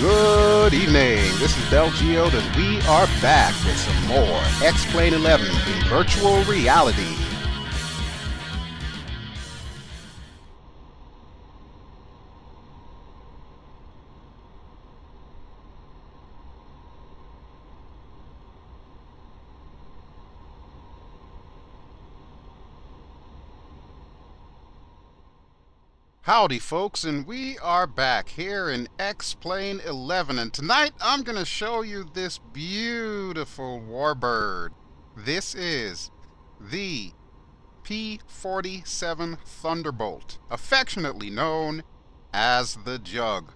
Good evening, this is BelGeode and we are back with some more X-Plane 11 in virtual reality. Howdy folks, and we are back here in X-Plane 11, and tonight I'm going to show you this beautiful warbird. This is the P-47 Thunderbolt, affectionately known as the Jug.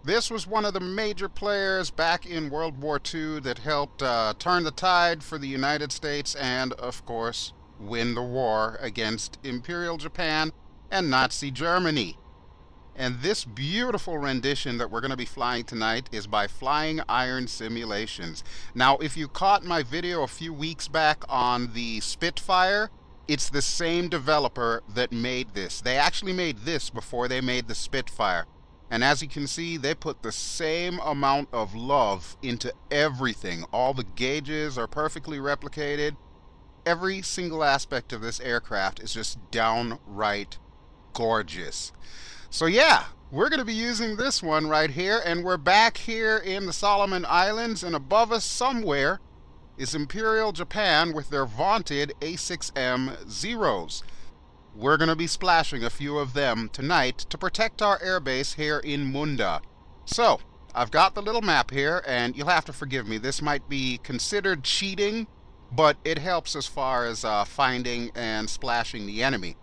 This was one of the major players back in World War II that helped turn the tide for the United States and, of course, win the war against Imperial Japan and Nazi Germany. And this beautiful rendition that we're going to be flying tonight is by FlyingIron Simulations. Now, if you caught my video a few weeks back on the Spitfire, it's the same developer that made this. They actually made this before they made the Spitfire. And as you can see, they put the same amount of love into everything. All the gauges are perfectly replicated. Every single aspect of this aircraft is just downright gorgeous. So yeah, we're going to be using this one right here, and we're back here in the Solomon Islands, and above us somewhere is Imperial Japan with their vaunted A-6M Zeros. We're going to be splashing a few of them tonight to protect our airbase here in Munda. So, I've got the little map here, and you'll have to forgive me, this might be considered cheating, but it helps as far as finding and splashing the enemy.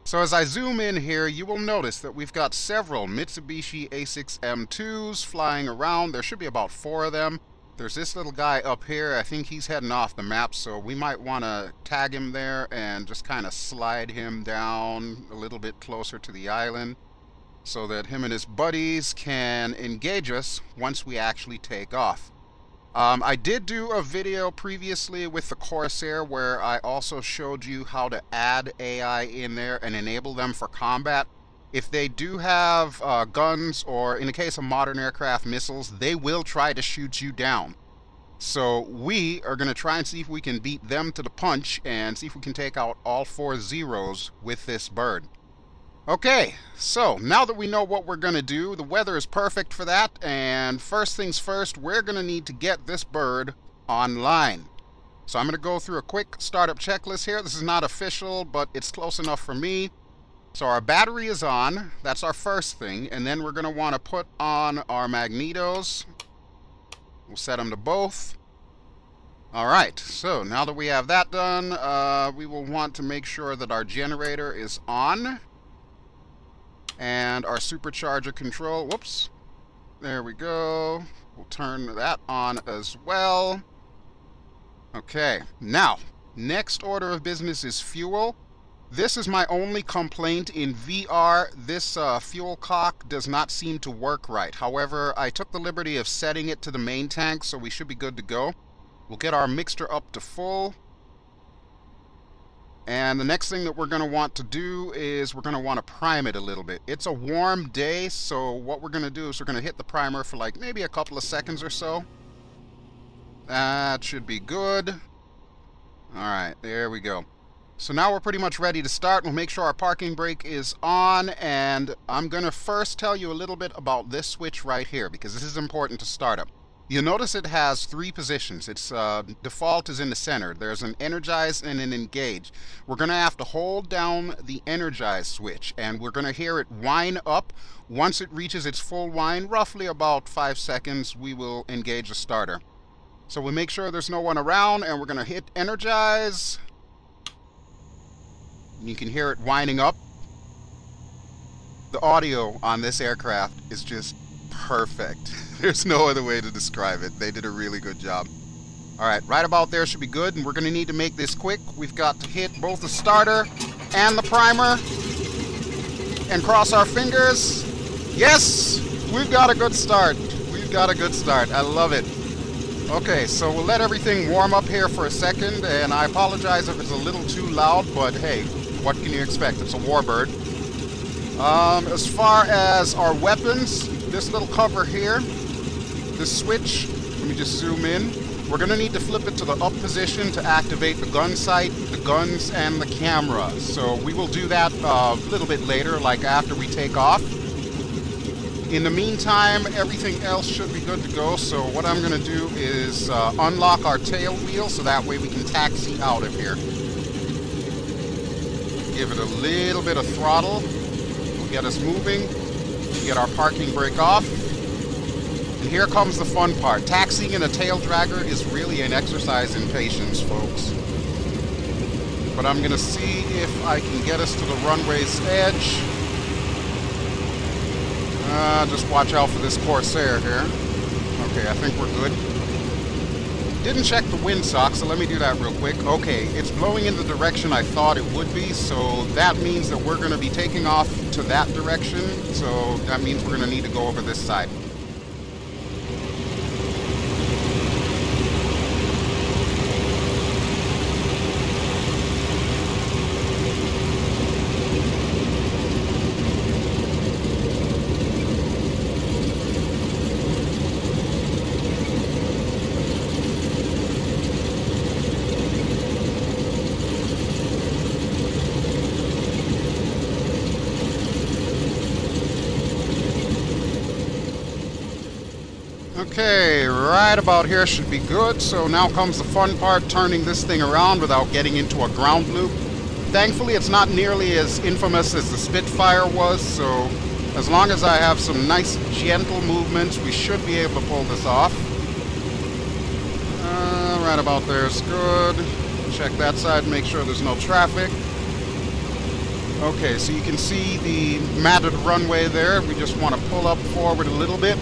So as I zoom in here, you will notice that we've got several Mitsubishi A-6M2s flying around. There should be about 4 of them. There's this little guy up here. I think he's heading off the map, so we might want to tag him there and just kind of slide him down a little bit closer to the island so that him and his buddies can engage us once we actually take off. I did do a video previously with the Corsair where I also showed you how to add AI in there and enable them for combat. If they do have guns, or in the case of modern aircraft, missiles, they will try to shoot you down. So we are going to try and see if we can beat them to the punch and see if we can take out all 4 Zeros with this bird. Okay, so now that we know what we're going to do, the weather is perfect for that, and first things first, we're going to need to get this bird online. So I'm going to go through a quick startup checklist here. This is not official, but it's close enough for me. So our battery is on, that's our first thing, and then we're going to want to put on our magnetos. We'll set them to both. Alright, so now that we have that done, we will want to make sure that our generator is on. And our supercharger control, whoops, there we go. We'll turn that on as well. Okay, now, next order of business is fuel. This is my only complaint in VR. This fuel cock does not seem to work right. However, I took the liberty of setting it to the main tank, so we should be good to go. We'll get our mixture up to full. And the next thing that we're going to want to do is we're going to want to prime it a little bit. It's a warm day, so what we're going to do is we're going to hit the primer for like maybe a couple of seconds or so. That should be good. Alright, there we go. So now we're pretty much ready to start. We'll make sure our parking brake is on, and I'm going to first tell you a little bit about this switch right here, because this is important to startup. You'll notice it has 3 positions. Its default is in the center. There's an energize and an engage. We're going to have to hold down the energize switch, and we're going to hear it whine up. Once it reaches its full whine, roughly about 5 seconds, we will engage the starter. So we'll make sure there's no one around, and we're going to hit energize. You can hear it whining up. The audio on this aircraft is just perfect. There's no other way to describe it. They did a really good job. Alright, right about there should be good, and we're going to need to make this quick. We've got to hit both the starter and the primer and cross our fingers. Yes! We've got a good start. We've got a good start. I love it. Okay, so we'll let everything warm up here for a second, and I apologize if it's a little too loud, but hey, what can you expect? It's a warbird. As far as our weapons, this little cover here this switch. Let me just zoom in. We're going to need to flip it to the up position to activate the gun sight, the guns, and the camera. So we will do that a little bit later, like after we take off. In the meantime, everything else should be good to go. So what I'm going to do is unlock our tail wheel so that way we can taxi out of here. Give it a little bit of throttle. We'll get us moving. Get our parking brake off. And here comes the fun part. Taxiing in a tail dragger is really an exercise in patience, folks. But I'm going to see if I can get us to the runway's edge. Just watch out for this Corsair here. Okay, I think we're good. Didn't check the windsock, so let me do that real quick. Okay, it's blowing in the direction I thought it would be, so that means that we're going to be taking off to that direction. So that means we're going to need to go over this side. Okay, right about here should be good. So now comes the fun part, turning this thing around without getting into a ground loop. Thankfully, it's not nearly as infamous as the Spitfire was, so as long as I have some nice gentle movements, we should be able to pull this off. Right about there is good. Check that side, make sure there's no traffic. Okay, so you can see the matted runway there. We just want to pull up forward a little bit.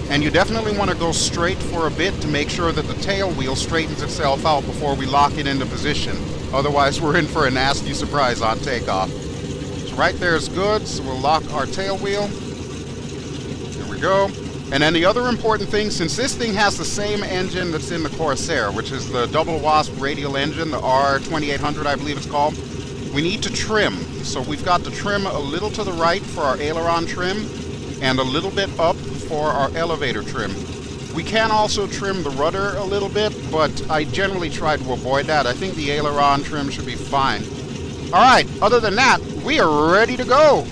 And you definitely want to go straight for a bit to make sure that the tail wheel straightens itself out before we lock it into position. Otherwise, we're in for a nasty surprise on takeoff. So right there is good, so we'll lock our tail wheel. There we go. And then the other important thing, since this thing has the same engine that's in the Corsair, which is the double wasp radial engine, the R2800 I believe it's called, we need to trim. So we've got to trim a little to the right for our aileron trim and a little bit up for our elevator trim. We can also trim the rudder a little bit, but I generally try to avoid that. I think the aileron trim should be fine. Alright, other than that, we are ready to go!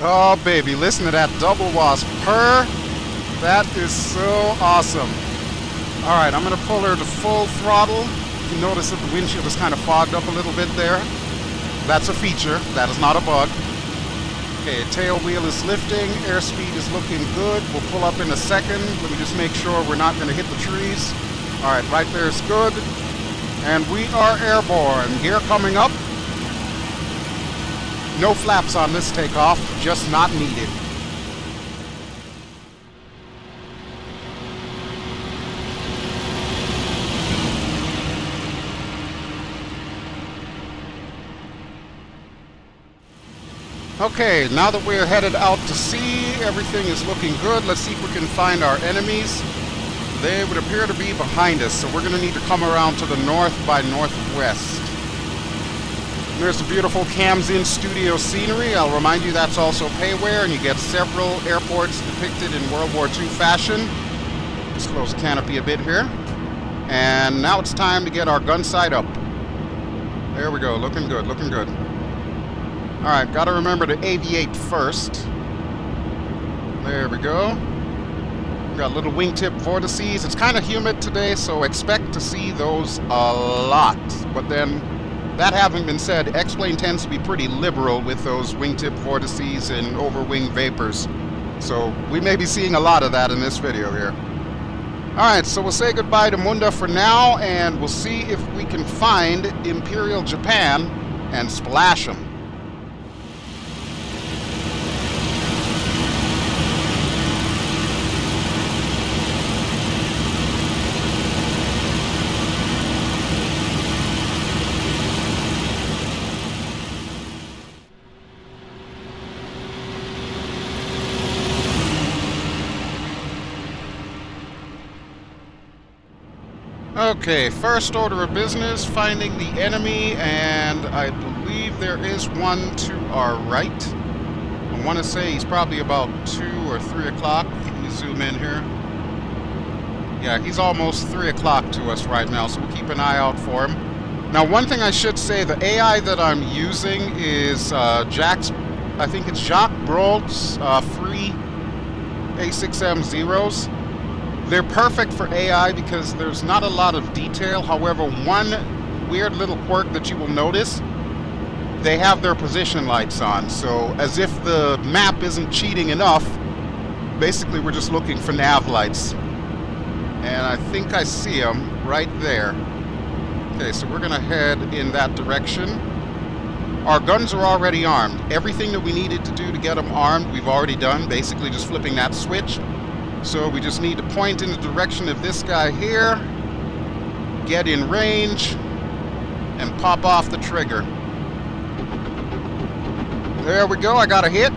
Oh baby, listen to that double wasp purr. That is so awesome. Alright, I'm going to pull her to full throttle. You can notice that the windshield is kind of fogged up a little bit there. That's a feature, that is not a bug. Okay, tail wheel is lifting, airspeed is looking good. We'll pull up in a second. Let me just make sure we're not going to hit the trees. Alright, right there is good. And we are airborne. Gear coming up. No flaps on this takeoff, just not needed. Okay, now that we're headed out to sea, everything is looking good. Let's see if we can find our enemies. They would appear to be behind us, so we're going to need to come around to the north by northwest. There's the beautiful Cams In studio scenery. I'll remind you that's also PAYWARE, and you get several airports depicted in World War II fashion. Let's close the canopy a bit here. And now it's time to get our gun sight up. There we go, looking good, looking good. Alright, gotta remember to aviate first. There we go. We've got little wingtip vortices. It's kind of humid today, so expect to see those a lot. But then, that having been said, X-Plane tends to be pretty liberal with those wingtip vortices and overwing vapors. So we may be seeing a lot of that in this video here. Alright, so we'll say goodbye to Munda for now, and we'll see if we can find Imperial Japan and splash them. Okay, first order of business, finding the enemy, and I believe there is one to our right. I want to say he's probably about 2 or 3 o'clock. Let me zoom in here. Yeah, he's almost 3 o'clock to us right now, so we'll keep an eye out for him. Now, one thing I should say, the AI that I'm using is Jacques, I think it's Jacques Brault's free A-6M Zeros. They're perfect for AI because there's not a lot of detail. However, one weird little quirk that you will notice, they have their position lights on. So as if the map isn't cheating enough, basically we're just looking for nav lights. And I think I see them right there. Okay, so we're gonna head in that direction. Our guns are already armed. Everything that we needed to do to get them armed, we've already done. Basically just flipping that switch. So we just need to point in the direction of this guy here, get in range, and pop off the trigger. There we go, I got a hit.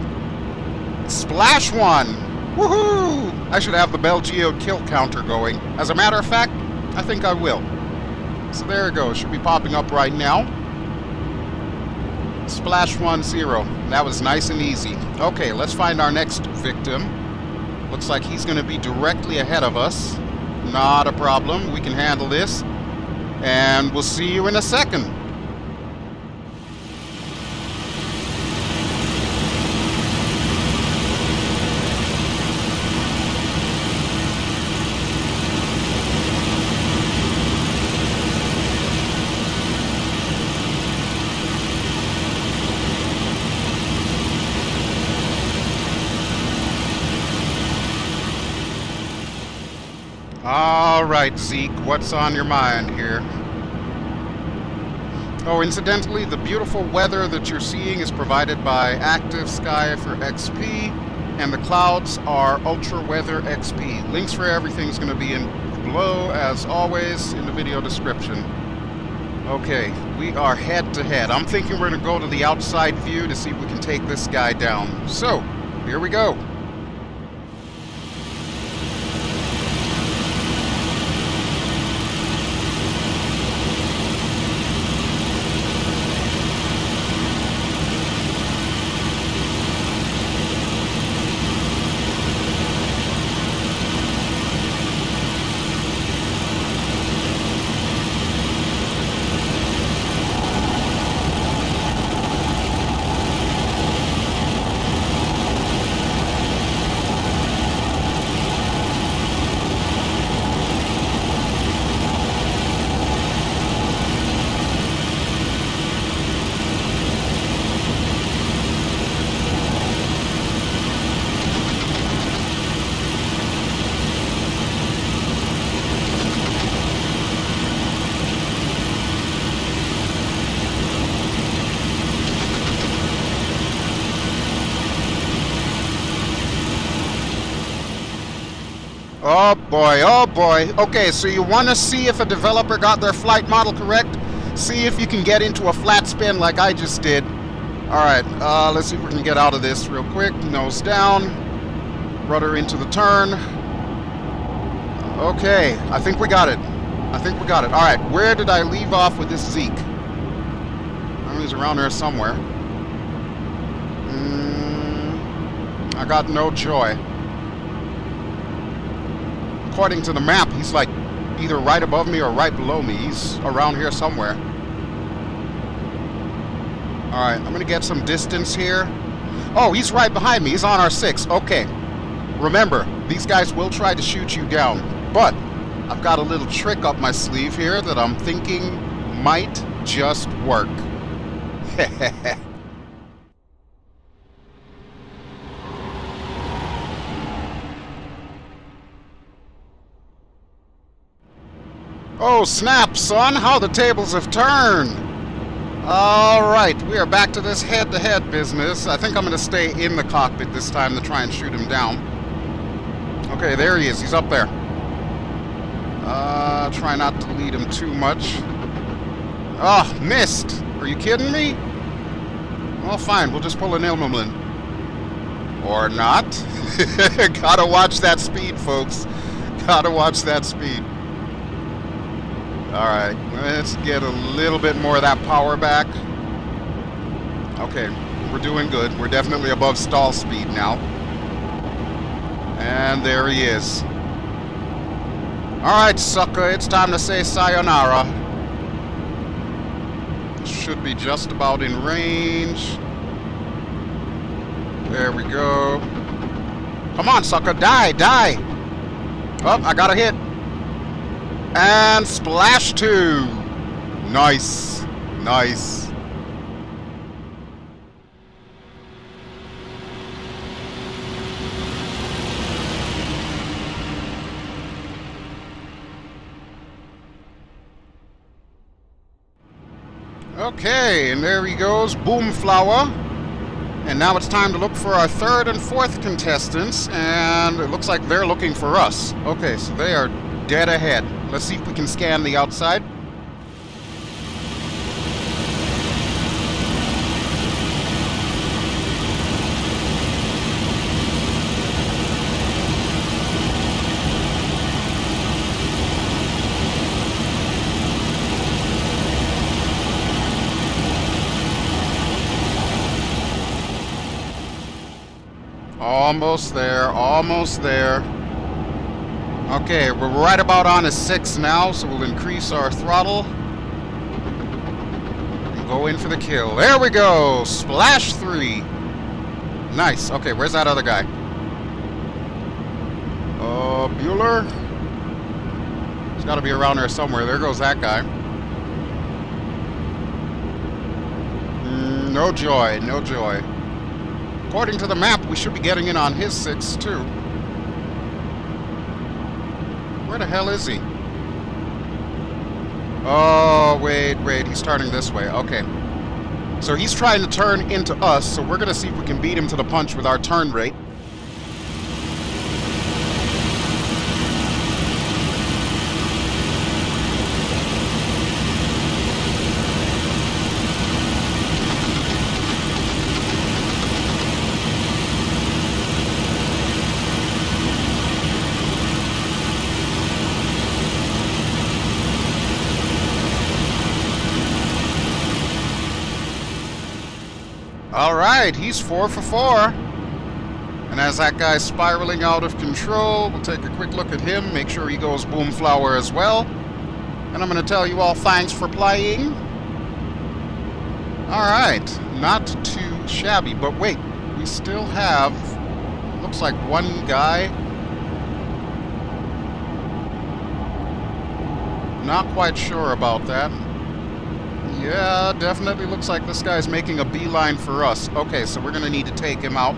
Splash one! Woohoo! I should have the BelGeode kill counter going. As a matter of fact, I think I will. So there it goes, should be popping up right now. Splash 1-0. That was nice and easy. Okay, let's find our next victim. Looks like he's going to be directly ahead of us. Not a problem. We can handle this. And we'll see you in a second. All right, Zeke, what's on your mind here? Oh, incidentally, the beautiful weather that you're seeing is provided by Active Sky for XP, and the clouds are Ultra Weather XP. Links for everything is going to be in below, as always, in the video description. Okay, we are head to head. I'm thinking we're going to go to the outside view to see if we can take this guy down. So, here we go. Oh boy, oh boy. Okay, so you want to see if a developer got their flight model correct? See if you can get into a flat spin like I just did. Alright, let's see if we can get out of this real quick. Nose down. Rudder into the turn. Okay, I think we got it. I think we got it. Alright, where did I leave off with this Zeke? I know he's around there somewhere. I got no joy. According to the map, he's like either right above me or right below me. He's around here somewhere. Alright, I'm gonna get some distance here. Oh, he's right behind me. He's on our 6. Okay. Remember, these guys will try to shoot you down. But I've got a little trick up my sleeve here that I'm thinking might just work. Oh snap, son, how the tables have turned. Alright, we are back to this head-to-head business. I think I'm going to stay in the cockpit this time to try and shoot him down. Okay, there he is. He's up there. Try not to lead him too much. Oh, missed. Are you kidding me? Well, fine. We'll just pull an Ilmerman. Or not. Gotta watch that speed, folks. Gotta watch that speed. Alright, let's get a little bit more of that power back. Okay, we're doing good. We're definitely above stall speed now. And there he is. Alright, sucker, it's time to say sayonara. Should be just about in range. There we go. Come on, sucker, die, die! Oh, I got a hit. And splash 2. Nice. Nice. Okay, and there he goes, Boomflowah. And now it's time to look for our third and fourth contestants, and it looks like they're looking for us. Okay, so they are dead ahead. Let's see if we can scan the outside. Almost there, almost there. Okay, we're right about on a 6 now, so we'll increase our throttle. And go in for the kill. There we go! Splash 3. Nice. Okay, where's that other guy? Bueller? He's got to be around there somewhere. There goes that guy. No joy, no joy. According to the map, we should be getting in on his 6, too. Where the hell is he? Oh, wait, he's turning this way. Okay. So he's trying to turn into us, so we're going to see if we can beat him to the punch with our turn rate. Alright, he's 4 for 4. And as that guy's spiraling out of control, we'll take a quick look at him, make sure he goes Boomflowah as well. And I'm going to tell you all thanks for playing. Alright, not too shabby, but wait, we still have, looks like one guy. Not quite sure about that. Yeah, definitely looks like this guy's making a beeline for us. Okay, so we're going to need to take him out.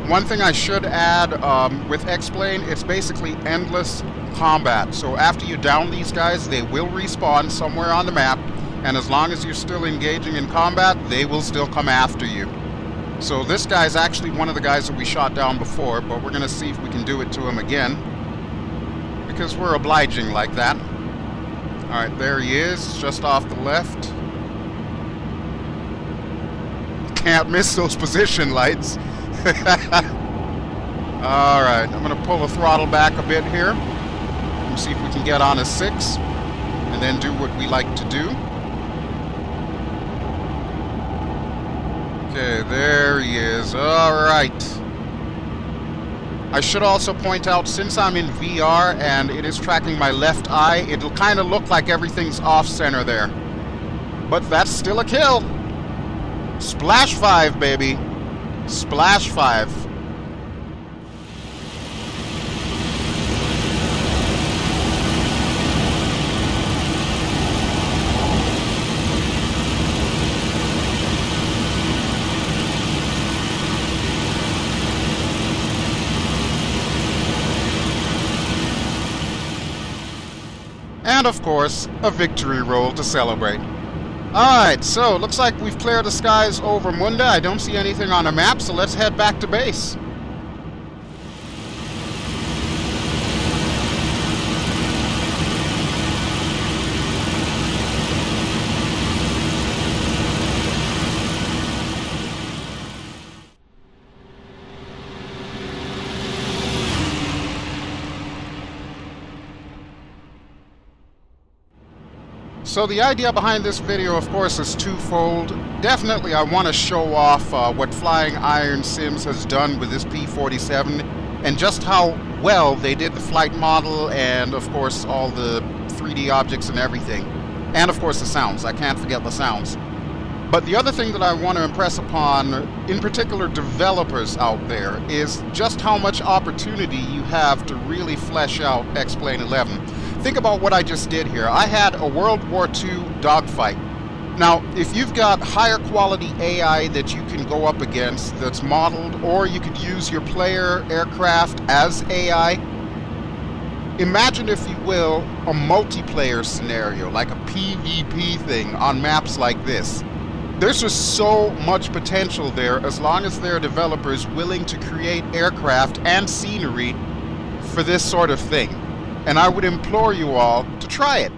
One thing I should add, with X-Plane, it's basically endless combat. So after you down these guys, they will respawn somewhere on the map, and as long as you're still engaging in combat, they will still come after you. So this guy's actually one of the guys that we shot down before, but we're going to see if we can do it to him again, because we're obliging like that. Alright, there he is, just off the left. Can't miss those position lights. Alright, I'm going to pull the throttle back a bit here. And see if we can get on a 6. And then do what we like to do. Okay, there he is. Alright. I should also point out, since I'm in VR and it is tracking my left eye, it'll kind of look like everything's off-center there. But that's still a kill! Splash 5, baby! Splash 5. And of course, a victory roll to celebrate. Alright, so looks like we've cleared the skies over Munda. I don't see anything on the map, so let's head back to base. So the idea behind this video, of course, is twofold. Definitely I want to show off what FlyingIron Sims has done with this P-47 and just how well they did the flight model and, of course, all the 3D objects and everything. And, of course, the sounds. I can't forget the sounds. But the other thing that I want to impress upon, in particular developers out there, is just how much opportunity you have to really flesh out X-Plane 11. Think about what I just did here. I had a World War II dogfight. Now, if you've got higher quality AI that you can go up against that's modeled, or you could use your player aircraft as AI, imagine, if you will, a multiplayer scenario, like a PvP thing on maps like this. There's just so much potential there as long as there are developers willing to create aircraft and scenery for this sort of thing. And I would implore you all to try it.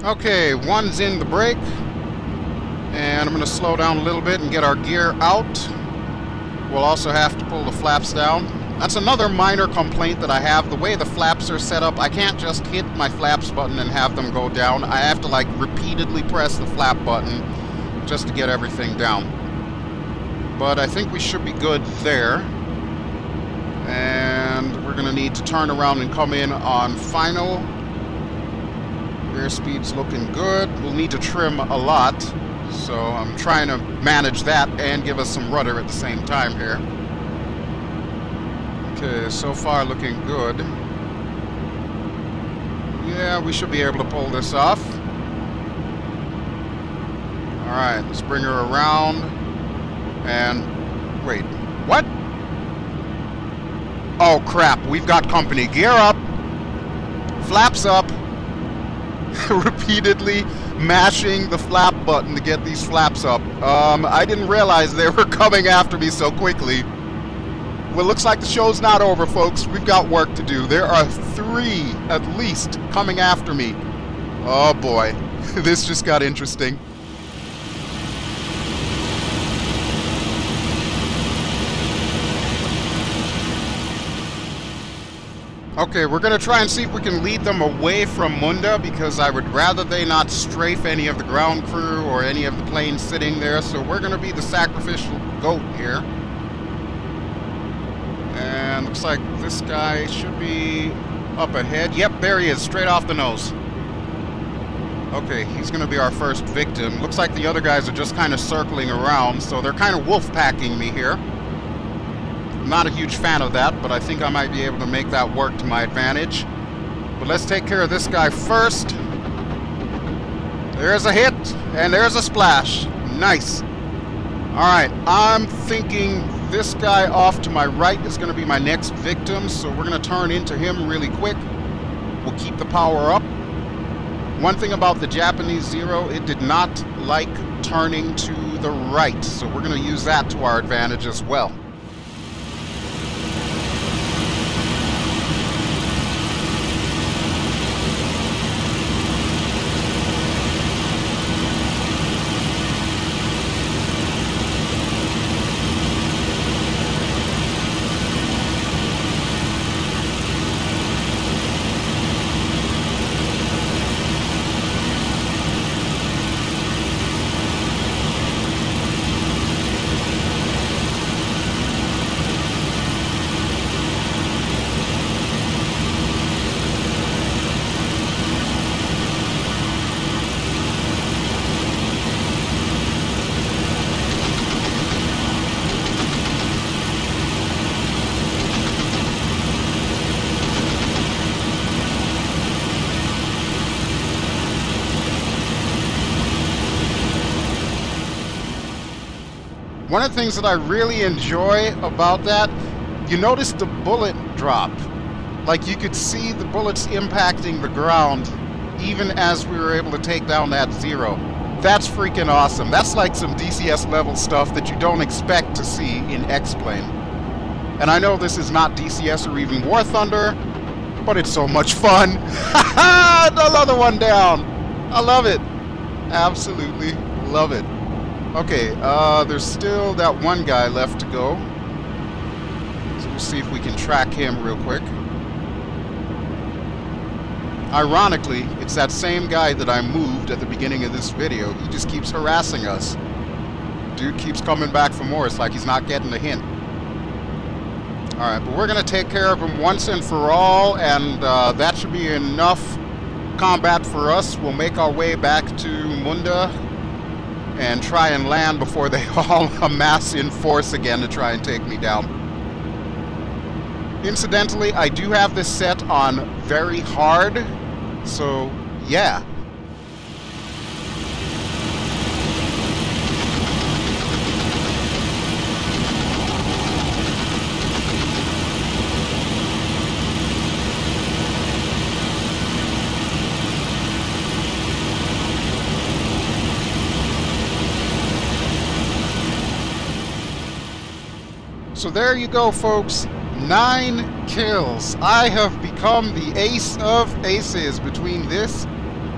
Okay, one's in the brake, and I'm going to slow down a little bit and get our gear out. We'll also have to pull the flaps down. That's another minor complaint that I have. The way the flaps are set up, I can't just hit my flaps button and have them go down. I have to like repeatedly press the flap button just to get everything down. But I think we should be good there. And we're going to need to turn around and come in on final. Airspeed's looking good. We'll need to trim a lot, so I'm trying to manage that and give us some rudder at the same time here. Okay, so far looking good. Yeah, we should be able to pull this off. Alright, let's bring her around. And wait, what? Oh crap, we've got company. Gear up, flaps up. Repeatedly mashing the flap button to get these flaps up. I didn't realize they were coming after me so quickly. Well, looks like the show's not over, folks. We've got work to do. There are 3 at least coming after me. Oh boy, this just got interesting. Okay, we're going to try and see if we can lead them away from Munda, because I would rather they not strafe any of the ground crew or any of the planes sitting there, so we're going to be the sacrificial goat here. And looks like this guy should be up ahead. Yep, there he is, straight off the nose. Okay, he's going to be our first victim. Looks like the other guys are just kind of circling around, so they're kind of wolf-packing me here. Not a huge fan of that, but I think I might be able to make that work to my advantage. But let's take care of this guy first. There's a hit, and there's a splash. Nice. Alright, I'm thinking this guy off to my right is going to be my next victim, so we're going to turn into him really quick. We'll keep the power up. One thing about the Japanese Zero, it did not like turning to the right, so we're going to use that to our advantage as well. One of the things that I really enjoy about that, you notice the bullet drop. Like you could see the bullets impacting the ground even as we were able to take down that Zero. That's freaking awesome. That's like some DCS level stuff that you don't expect to see in X-Plane. And I know this is not DCS or even War Thunder, but it's so much fun. Another one down. I love it. Absolutely love it. Okay, there's still that one guy left to go. So we'll see if we can track him real quick. Ironically, it's that same guy that I moved at the beginning of this video. He just keeps harassing us. Dude keeps coming back for more. It's like he's not getting the hint. Alright, but we're going to take care of him once and for all, and that should be enough combat for us. We'll make our way back to Munda and try and land before they all amass in force again to try and take me down. Incidentally, I do have this set on very hard, so yeah. So there you go, folks. 9 kills. I have become the ace of aces between this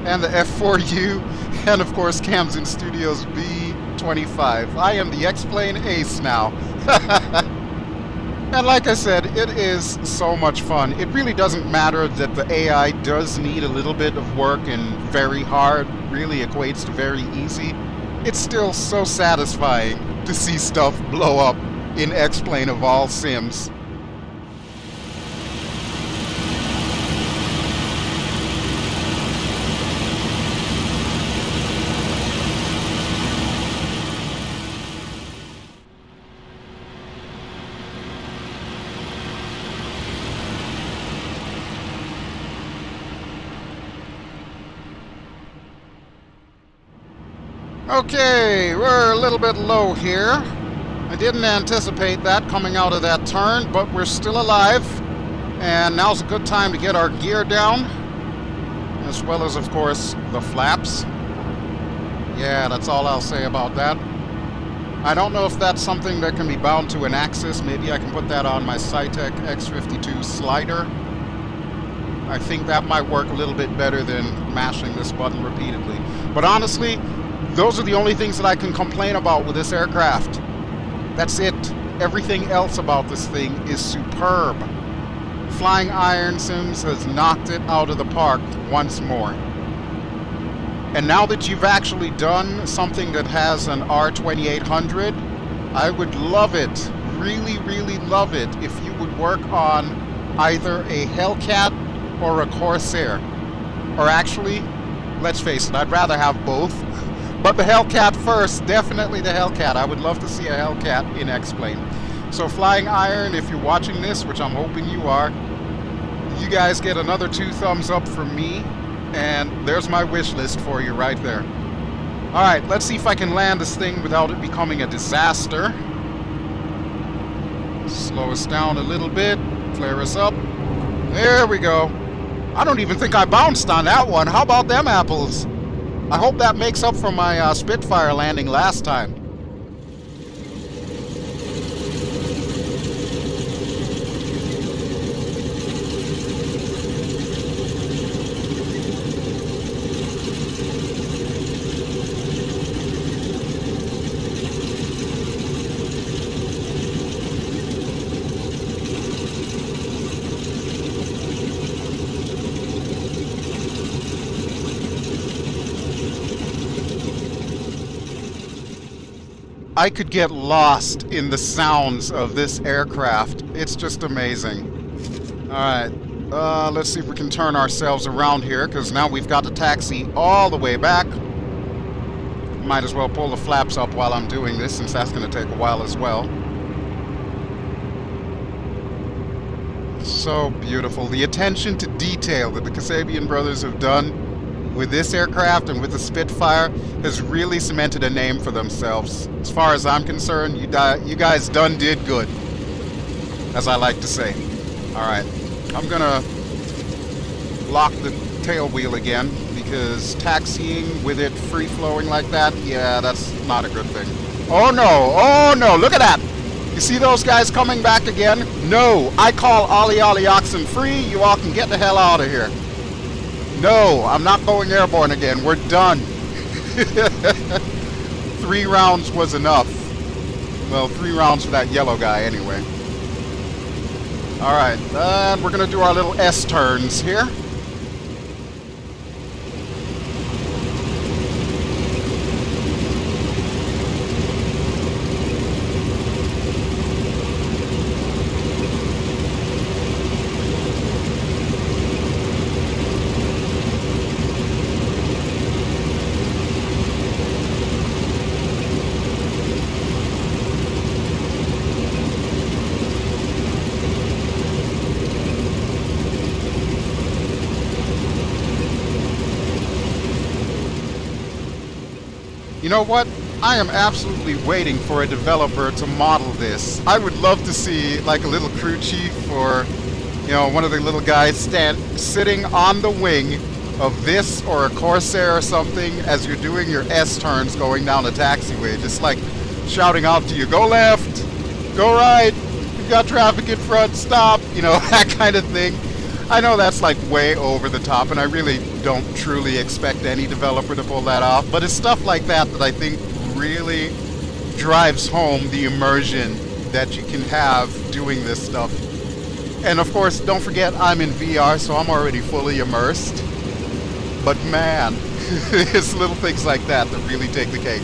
and the F4U and of course Camden Studios B25. I am the X-Plane ace now. And like I said, it is so much fun. It really doesn't matter that the AI does need a little bit of work and very hard really equates to very easy. It's still so satisfying to see stuff blow up in X-Plane of all sims. Okay, we're a little bit low here. I didn't anticipate that coming out of that turn, but we're still alive. And now's a good time to get our gear down, as well as, of course, the flaps. Yeah, that's all I'll say about that. I don't know if that's something that can be bound to an axis. Maybe I can put that on my Cytec X52 slider. I think that might work a little bit better than mashing this button repeatedly. But honestly, those are the only things that I can complain about with this aircraft. That's it. Everything else about this thing is superb. Flying Iron Sims has knocked it out of the park once more. And now that you've actually done something that has an R2800, I would love it, really, really love it, if you would work on either a Hellcat or a Corsair. Or actually, let's face it, I'd rather have both. But the Hellcat first, definitely the Hellcat. I would love to see a Hellcat in X-Plane. So Flying Iron, if you're watching this, which I'm hoping you are, you guys get another 2 thumbs up from me, and there's my wish list for you right there. Alright, let's see if I can land this thing without it becoming a disaster. Slow us down a little bit, flare us up. There we go. I don't even think I bounced on that one. How about them apples? I hope that makes up for my Spitfire landing last time. I could get lost in the sounds of this aircraft. It's just amazing. Alright, let's see if we can turn ourselves around here, because now we've got the taxi all the way back. Might as well pull the flaps up while I'm doing this, since that's going to take a while as well. So beautiful. The attention to detail that the Kasabian brothers have done with this aircraft and with the Spitfire has really cemented a name for themselves. As far as I'm concerned, you guys done did good, as I like to say. Alright, I'm gonna lock the tail wheel again, because taxiing with it free-flowing like that, yeah, that's not a good thing. Oh no, look at that! You see those guys coming back again? No, I call Ollie Ollie Oxen free, you all can get the hell out of here. No, I'm not going airborne again, we're done. 3 rounds was enough. Well, 3 rounds for that yellow guy anyway. Alright, and we're gonna do our little S-turns here. You know what? I am absolutely waiting for a developer to model this. I would love to see like a little crew chief or, you know, one of the little guys sitting on the wing of this or a Corsair or something as you're doing your S-turns going down the taxiway. Just like shouting out to you, go left, go right, you've got traffic in front, stop, you know, that kind of thing. I know that's like way over the top, and I really don't truly expect any developer to pull that off, but it's stuff like that that I think really drives home the immersion that you can have doing this stuff. And of course, don't forget I'm in VR, so I'm already fully immersed. But man, it's little things like that that really take the cake.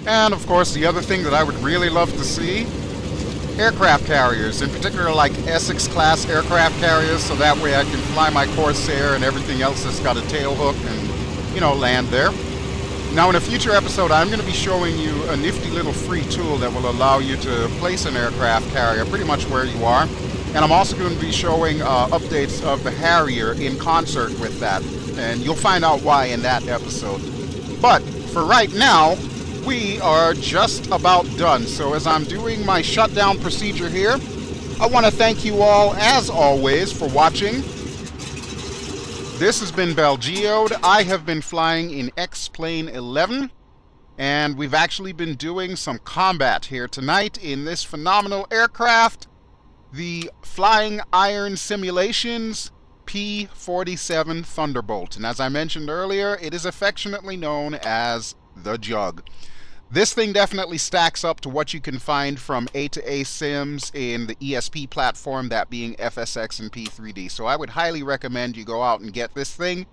And of course, the other thing that I would really love to see, aircraft carriers, in particular like Essex class aircraft carriers, so that way I can fly my Corsair and everything else that's got a tail hook and, you know, land there. Now in a future episode, I'm going to be showing you a nifty little free tool that will allow you to place an aircraft carrier pretty much where you are. And I'm also going to be showing updates of the Harrier in concert with that. And you'll find out why in that episode. But for right now, we are just about done. So as I'm doing my shutdown procedure here, I want to thank you all, as always, for watching. This has been BelGeode. I have been flying in X-Plane 11, and we've actually been doing some combat here tonight in this phenomenal aircraft, the FlyingIron Simulations P-47 Thunderbolt. And as I mentioned earlier, it is affectionately known as the Jug. This thing definitely stacks up to what you can find from A-to-A sims in the ESP platform, that being FSX and P3D. So I would highly recommend you go out and get this thing.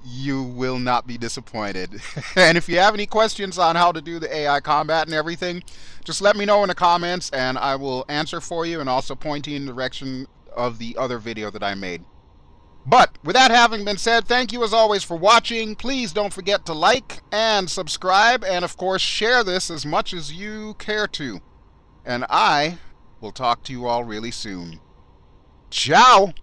You will not be disappointed. And if you have any questions on how to do the AI combat and everything, just let me know in the comments and I will answer for you and also point you in the direction of the other video that I made. But with that having been said, thank you as always for watching. Please don't forget to like and subscribe, and of course share this as much as you care to. And I will talk to you all really soon. Ciao!